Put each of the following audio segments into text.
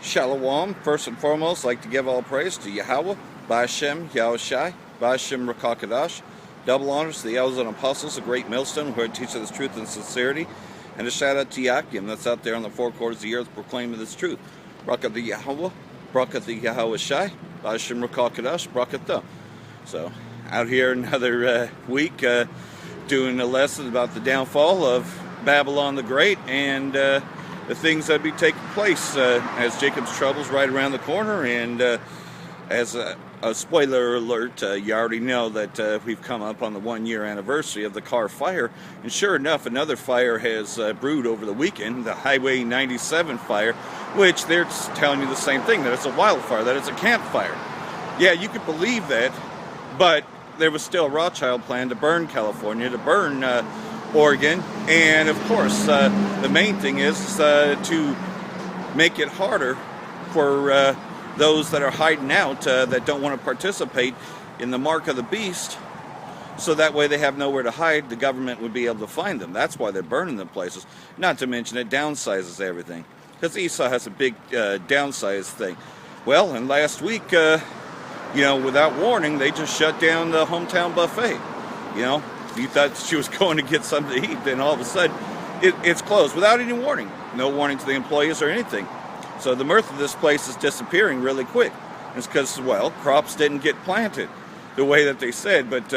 Shalom. First and foremost, I'd like to give all praise to Yahweh, Ba'ashem, Yahushai, Ba'ashem Rakakadash. Double honors to the elders and apostles, a great millstone who are teaching this truth and sincerity. And a shout out to Yakim that's out there on the four quarters of the earth proclaiming this truth. Brakat the Yahweh, Brakat the Yahushai, Ba'ashem Rakakadash, Brakat the. So, out here another week doing a lesson about the downfall of Babylon the Great and the things that be taking place as Jacob's trouble's right around the corner. And as a spoiler alert, you already know that we've come up on the 1 year anniversary of the Carr fire. And sure enough, another fire has brewed over the weekend, the Highway 97 fire, which they're telling you the same thing, that it's a wildfire, that it's a campfire. Yeah, you could believe that, but there was still a Rothschild plan to burn California, to burn Oregon, and of course the main thing is to make it harder for those that are hiding out that don't want to participate in the mark of the beast, so that way they have nowhere to hide. The government would be able to find them. That's why they're burning them places. Not to mention it downsizes everything, because Esau has a big downsize thing. Well, and last week without warning, they just shut down the hometown buffet. You thought she was going to get something to eat, then all of a sudden it's closed without any warning. No warning to the employees or anything. So the mirth of this place is disappearing really quick. It's because, well, crops didn't get planted the way that they said. But,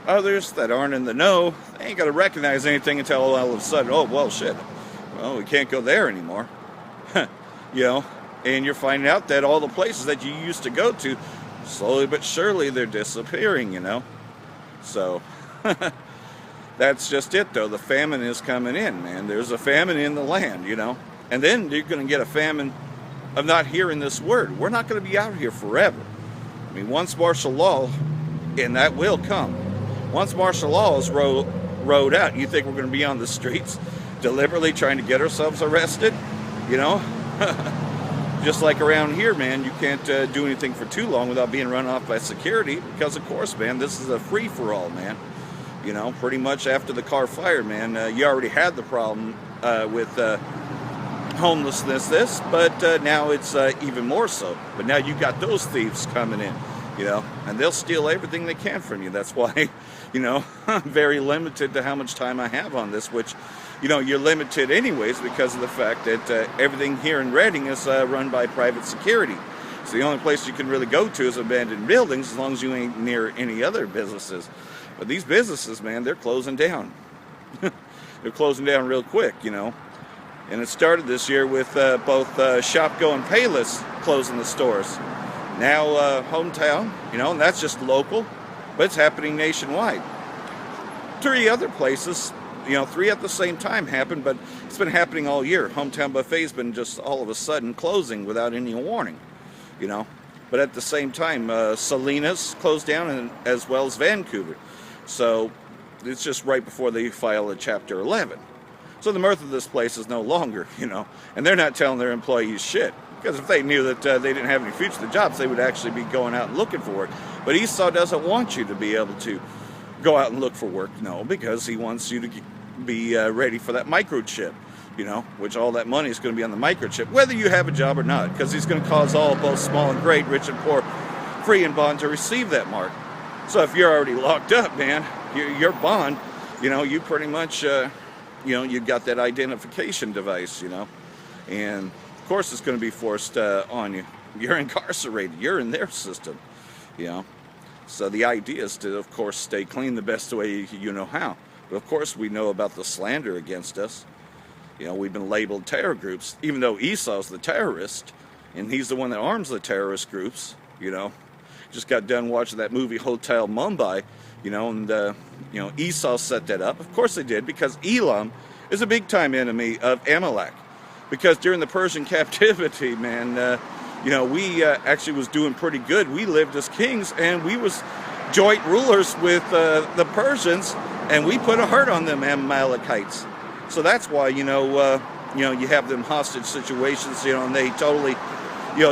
others that aren't in the know, they ain't going to recognize anything until all of a sudden, oh, well, shit. Well, we can't go there anymore. And you're finding out that all the places that you used to go to, slowly but surely, they're disappearing, So, that's just it, though. The famine is coming in, man. There's a famine in the land, And then you're going to get a famine of not hearing this word. We're not going to be out here forever. I mean, once martial law, and that will come. Once martial law is rolled out, you think we're going to be on the streets deliberately trying to get ourselves arrested? Just like around here, man, you can't do anything for too long without being run off by security because, of course, man, this is a free-for-all, man. Pretty much after the Carr fire, man, you already had the problem with homelessness, but now it's even more so. But now you got those thieves coming in, and they'll steal everything they can from you. That's why, I'm very limited to how much time I have on this, which, you're limited anyways because of the fact that everything here in Redding is run by private security. So the only place you can really go to is abandoned buildings as long as you ain't near any other businesses. But these businesses, man, they're closing down. They're closing down real quick, And it started this year with both Shopko and Payless closing the stores. Now Hometown, and that's just local, but it's happening nationwide. 3 other places, 3 at the same time happened, but it's been happening all year. Hometown Buffet's been just all of a sudden closing without any warning, But at the same time, Salinas closed down, and as well as Vancouver. So it's just right before they file a Chapter 11. So the mirth of this place is no longer, and they're not telling their employees shit. Because if they knew that they didn't have any future to the jobs, they would actually be going out and looking for work. But Esau doesn't want you to be able to go out and look for work, no, because he wants you to be ready for that microchip, which all that money is going to be on the microchip, whether you have a job or not, because he's going to cause all, both small and great, rich and poor, free and bond to receive that mark. So if you're already locked up, man, your bond, you pretty much, you've got that identification device, and of course it's going to be forced on you. You're incarcerated. You're in their system, So the idea is to, of course, stay clean the best way you know how. But of course we know about the slander against us. We've been labeled terror groups, even though Esau's the terrorist, and he's the one that arms the terrorist groups, Just got done watching that movie Hotel Mumbai, and Esau set that up. Of course they did, because Elam is a big-time enemy of Amalek. Because during the Persian captivity, man, we actually was doing pretty good. We lived as kings, and we was joint rulers with the Persians, and we put a hurt on them Amalekites. So that's why, you have them hostage situations, and they totally,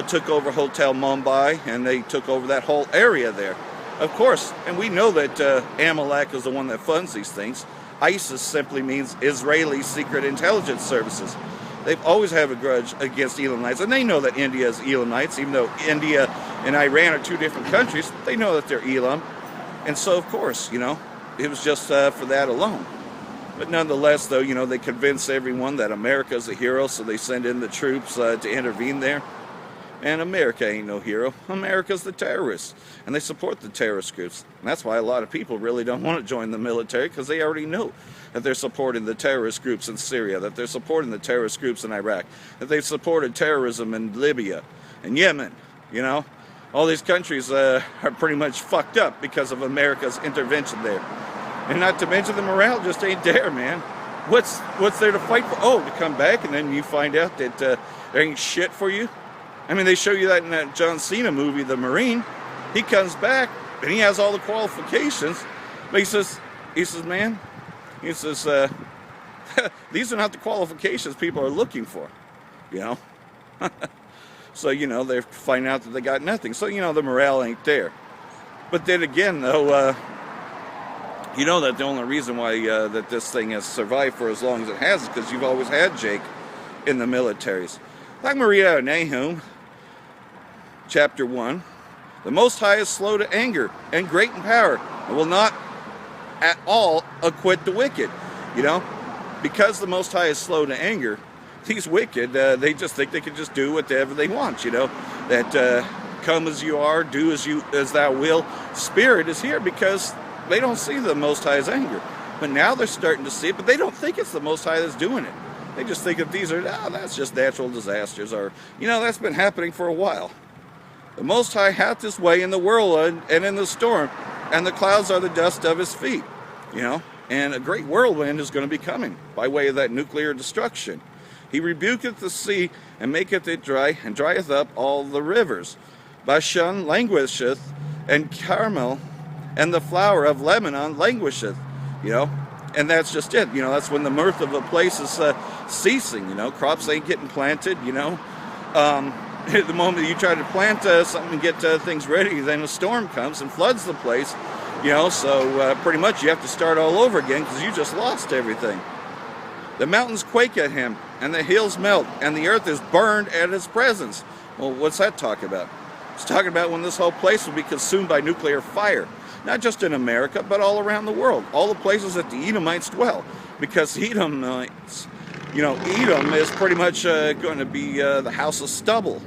took over Hotel Mumbai, and they took over that whole area there. Of course, and we know that Amalek is the one that funds these things. ISIS simply means Israeli Secret Intelligence Services. They've always had a grudge against Elamites, and they know that India is Elamites, even though India and Iran are two different countries. They know that they're Elam, and so of course, it was just for that alone. But nonetheless, though, they convince everyone that America is a hero, so they send in the troops to intervene there. And America ain't no hero. America's the terrorists, and they support the terrorist groups. And that's why a lot of people really don't want to join the military, because they already know that they're supporting the terrorist groups in Syria, that they're supporting the terrorist groups in Iraq, that they've supported terrorism in Libya and Yemen. All these countries are pretty much fucked up because of America's intervention there. And not to mention the morale just ain't there, man. What's there to fight for? Oh, to come back and then you find out that there ain't shit for you? I mean, they show you that in that John Cena movie, The Marine. He comes back and he has all the qualifications. But he says, man, these are not the qualifications people are looking for, So, they find out that they got nothing. So, the morale ain't there. But then again, though, that the only reason why that this thing has survived for as long as it has is because you've always had Jake in the militaries. Like Maria of Nahum, chapter 1, the Most High is slow to anger and great in power and will not at all acquit the wicked. Because the Most High is slow to anger, these wicked, they just think they can just do whatever they want, that come as you are, do as thou will. Spirit is here because they don't see the Most High's anger. But now they're starting to see it, but they don't think it's the Most High that's doing it. They just think that that's just natural disasters, or, that's been happening for a while. The Most High hath his way in the whirlwind and in the storm, and the clouds are the dust of his feet. And a great whirlwind is going to be coming by way of that nuclear destruction. He rebuketh the sea and maketh it dry, and drieth up all the rivers. Bashan languisheth, and Carmel and the flower of Lebanon languisheth. And that's just it. That's when the mirth of a place is ceasing. Crops ain't getting planted. At the moment you try to plant something and get things ready, then a storm comes and floods the place. So pretty much you have to start all over again because you just lost everything. The mountains quake at him, and the hills melt, and the earth is burned at his presence. Well, what's that talking about? It's talking about when this whole place will be consumed by nuclear fire. Not just in America, but all around the world. All the places that the Edomites dwell. Because Edomites, Edom is pretty much going to be the house of stubble.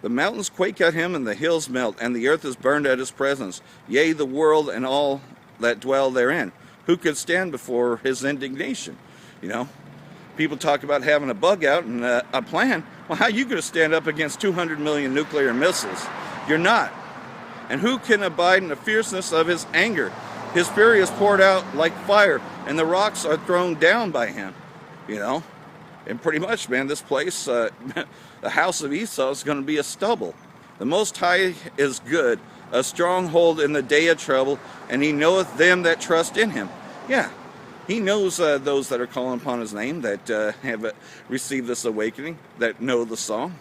The mountains quake at him, and the hills melt, and the earth is burned at his presence. Yea, the world and all that dwell therein. Who could stand before his indignation? People talk about having a bug out and a plan. Well, how are you going to stand up against 200 million nuclear missiles? You're not. And who can abide in the fierceness of his anger? His fury is poured out like fire, and the rocks are thrown down by him. And pretty much, man, this place, the house of Esau is going to be a stubble. The Most High is good, a stronghold in the day of trouble, and he knoweth them that trust in him. Yeah. He knows those that are calling upon his name, that have received this awakening, that know the song.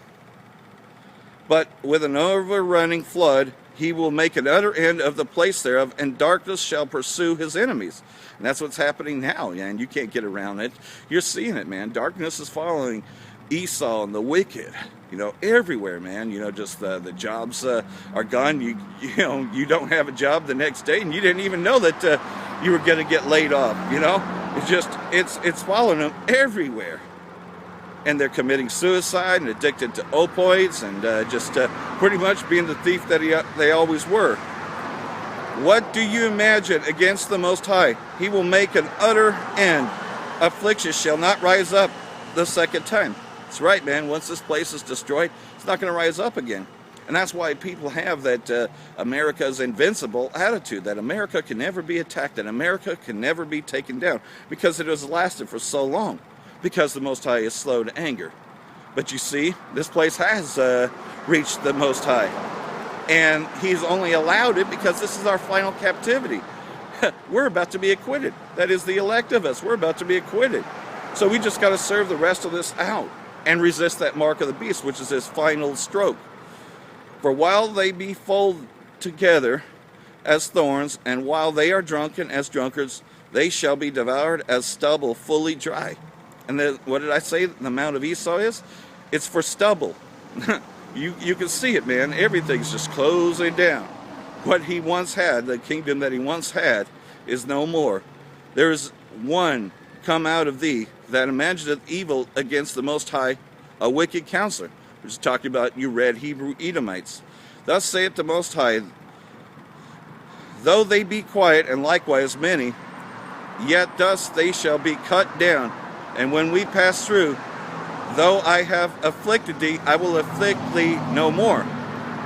But with an overrunning flood, he will make an utter end of the place thereof, and darkness shall pursue his enemies. And that's what's happening now, and you can't get around it. You're seeing it, man. Darkness is following Esau and the wicked, everywhere, man. Just the jobs are gone. You don't have a job the next day, and you didn't even know that you were going to get laid off. It's following them everywhere, and they're committing suicide and addicted to opioids and just pretty much being the thief that they always were. What do you imagine against the Most High? He will make an utter end. Affliction shall not rise up the second time. That's right, man. Once this place is destroyed, it's not going to rise up again. And that's why people have that America's invincible attitude, that America can never be attacked, that America can never be taken down, because it has lasted for so long, because the Most High is slow to anger. But you see, this place has reached the Most High, and he's only allowed it because this is our final captivity. We're about to be acquitted. That is the elect of us. We're about to be acquitted. So we just got to serve the rest of this out and resist that mark of the beast, which is his final stroke. For while they be full together as thorns, and while they are drunken as drunkards, they shall be devoured as stubble fully dry. And then, what did I say the amount of Esau is? It's for stubble. You can see it, man. Everything's just closing down. What he once had, the kingdom that he once had, is no more. There is one come out of thee that imagineth evil against the Most High, a wicked counselor. We're just talking about you red Hebrew Edomites. Thus saith the Most High, though they be quiet, and likewise many, yet thus they shall be cut down. And when we pass through, though I have afflicted thee, I will afflict thee no more.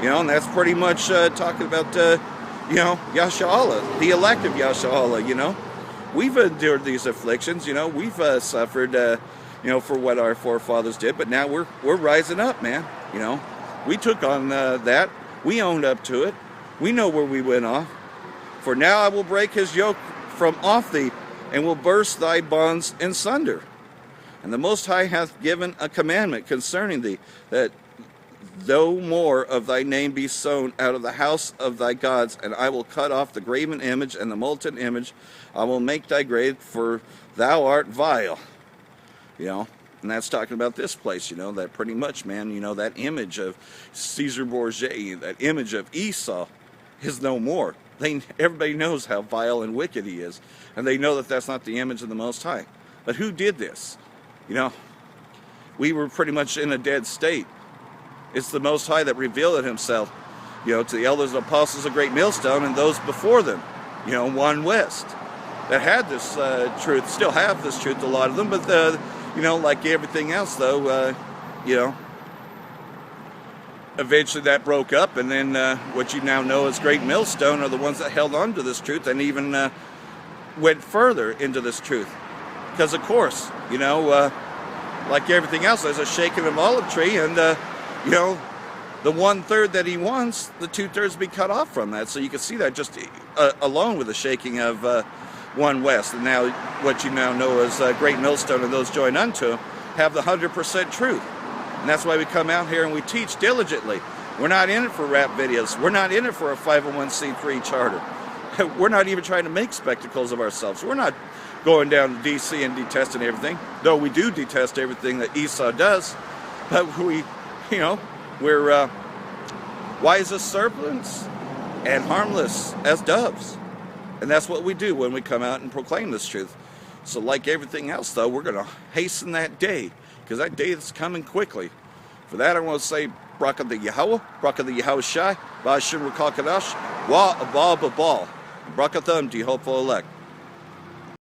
You know, and that's pretty much talking about, you know, Yasharahla, the elect of Yasharahla, you know. We've endured these afflictions, you know. We've suffered, you know, for what our forefathers did. But now we're rising up, man, you know. We took on that. We owned up to it. We know where we went off. For now I will break his yoke from off thee, and will burst thy bonds in sunder. And the Most High hath given a commandment concerning thee, that though more of thy name be sown out of the house of thy gods, and I will cut off the graven image and the molten image, I will make thy grave, for thou art vile. You know, and that's talking about this place, you know, that pretty much, man, you know, that image of Caesar Borgia, that image of Esau is no more. Everybody knows how vile and wicked he is, and they know that that's not the image of the Most High. But who did this? You know, we were pretty much in a dead state. It's the Most High that revealed himself, you know, to the elders and apostles of Great Millstone and those before them, you know, One West, that had this truth, still have this truth, a lot of them, but, you know, like everything else, though, you know, eventually that broke up, and then what you now know as Great Millstone are the ones that held on to this truth and even went further into this truth. Because, of course, you know, like everything else, there's a shaking of an olive tree, and, you know, the 1/3 that he wants, the 2/3 be cut off from that. So you can see that just alone with the shaking of One West. And now what you now know as Great Millstone and those joined unto him have the 100% truth. And that's why we come out here and we teach diligently. We're not in it for rap videos. We're not in it for a 501c3 charter. We're not even trying to make spectacles of ourselves. We're not going down to D.C. and detesting everything, though we do detest everything that Esau does. But we, you know, we're wise as serpents and harmless as doves. And that's what we do when we come out and proclaim this truth. So like everything else, though, we're going to hasten that day, because that day is coming quickly. For that, I want to say, Bracha the Yahweh, Bracha the Yahweh Shai, Ba'ashim Rakal Kadash, Wa Abal Babal, Bracha Them, the hopeful elect.